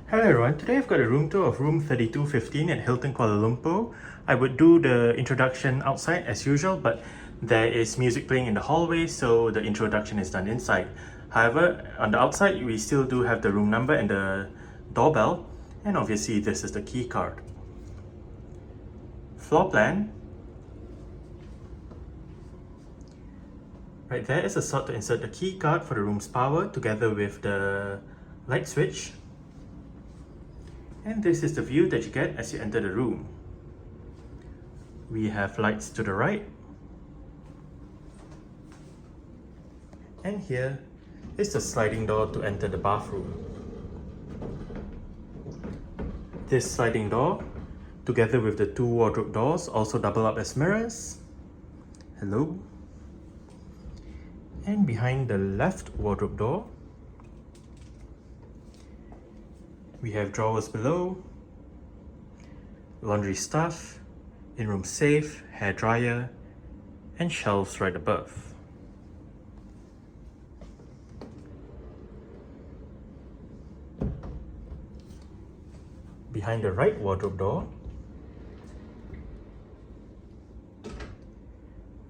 Hello everyone, today I've got a room tour of room 3215 at Hilton Kuala Lumpur. I would do the introduction outside as usual, but there is music playing in the hallway, so the introduction is done inside. However, on the outside, we still do have the room number and the doorbell, and obviously this is the key card. Floor plan. Right there is a slot to insert the key card for the room's power together with the light switch. And this is the view that you get as you enter the room. We have lights to the right. And here is the sliding door to enter the bathroom. This sliding door, together with the two wardrobe doors, also double up as mirrors. Hello. And behind the left wardrobe door, we have drawers below, laundry stuff, in-room safe, hair dryer, and shelves right above. Behind the right wardrobe door,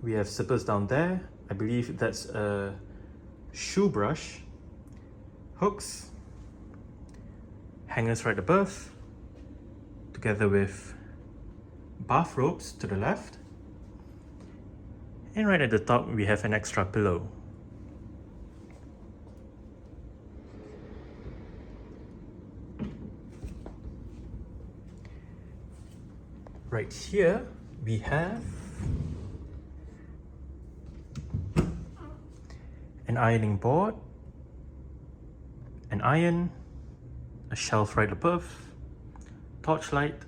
we have zippers down there. I believe that's a shoe brush, hooks, hangers right above, together with bathrobes to the left. And right at the top, we have an extra pillow. Right here, we have an ironing board, an iron, a shelf right above, torchlight,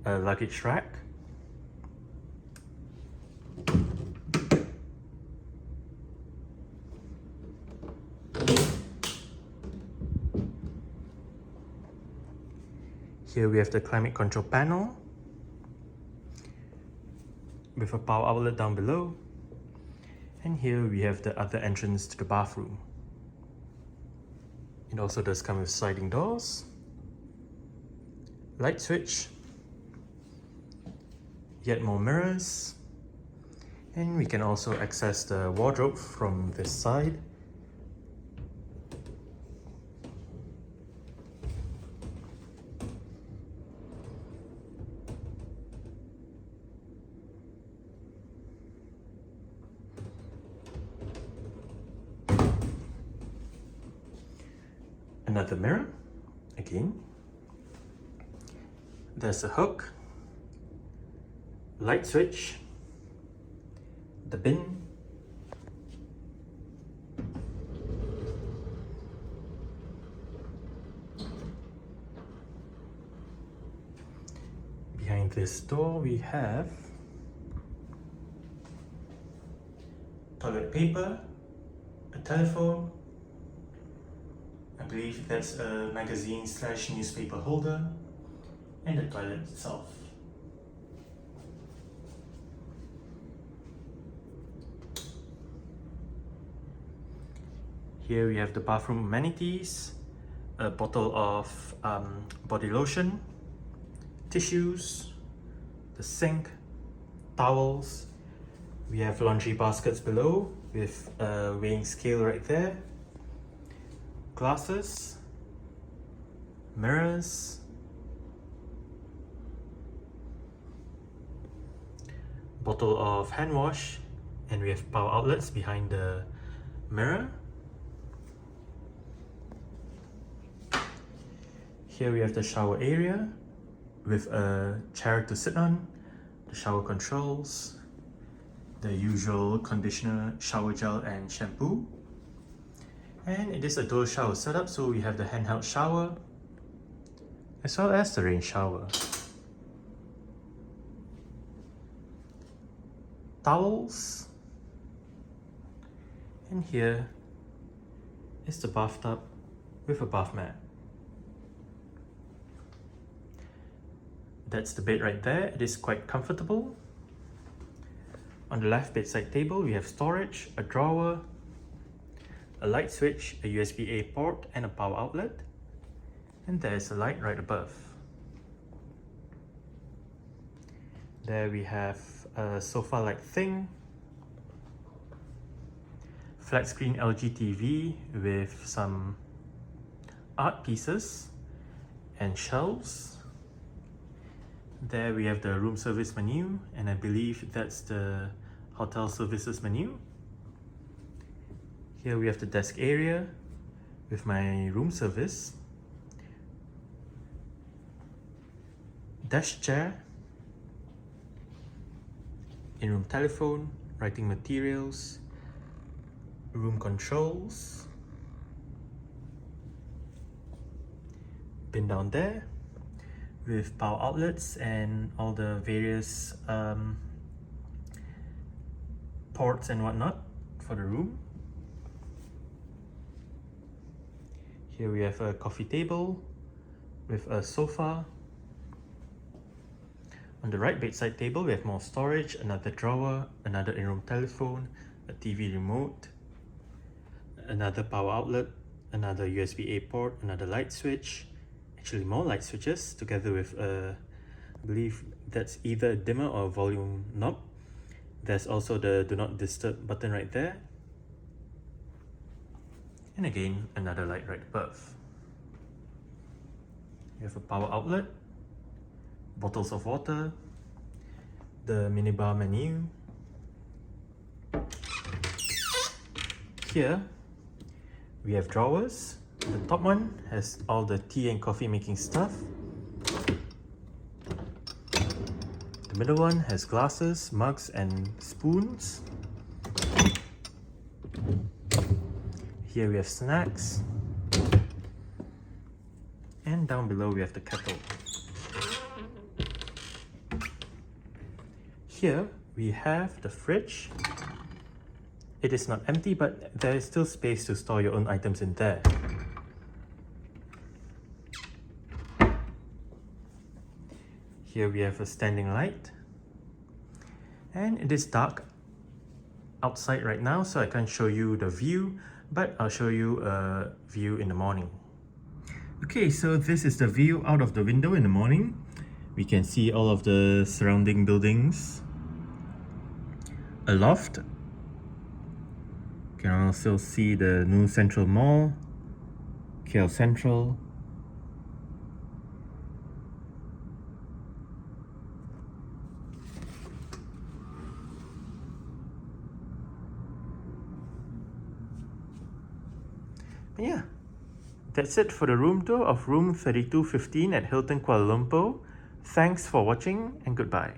a luggage rack, here we have the climate control panel with a power outlet down below, and here we have the other entrance to the bathroom. It also does come with sliding doors, light switch, yet more mirrors, and we can also access the wardrobe from this side. Another mirror, again. There's a hook, light switch, the bin, behind this door we have toilet paper, a telephone, I believe that's a magazine / newspaper holder, and the toilet itself. Here we have the bathroom amenities, a bottle of body lotion, tissues, the sink, towels. We have laundry baskets below with a weighing scale right there, glasses, mirrors, bottle of hand wash, and we have power outlets behind the mirror. Here we have the shower area with a chair to sit on, the shower controls, the usual conditioner, shower gel, and shampoo. And it is a dual shower setup, so we have the handheld shower as well as the rain shower. Towels, and here is the bathtub with a bath mat. That's the bed right there. It is quite comfortable. On the left bedside table, we have storage, a drawer, a light switch, a USB-A port, and a power outlet. And there's a light right above. There we have a sofa-like thing, flat screen LG TV with some art pieces and shelves. There we have the room service menu, and I believe that's the hotel services menu. Here we have the desk area with my room service, desk chair, in-room telephone, writing materials, room controls, bin down there with power outlets and all the various ports and whatnot for the room. Here we have a coffee table with a sofa. On the right bedside table we have more storage, another drawer, another in-room telephone, a TV remote, another power outlet, another USB-A port, another light switch, actually more light switches together with a, I believe that's either a dimmer or a volume knob. There's also the do not disturb button right there. And again, another light right above. You have a power outlet, bottles of water, the minibar menu. Here we have drawers. The top one has all the tea and coffee making stuff. The middle one has glasses, mugs and spoons. Here we have snacks. And down below we have the kettle. Here we have the fridge. It is not empty, but there is still space to store your own items in there. Here we have a standing light. And it is dark outside right now, so I can't show you the view, but I'll show you a view in the morning. Okay, so this is the view out of the window in the morning. We can see all of the surrounding buildings. A loft. You can also see the new Central Mall, KL Central. But yeah, that's it for the room tour of room 3215 at Hilton Kuala Lumpur. Thanks for watching and goodbye.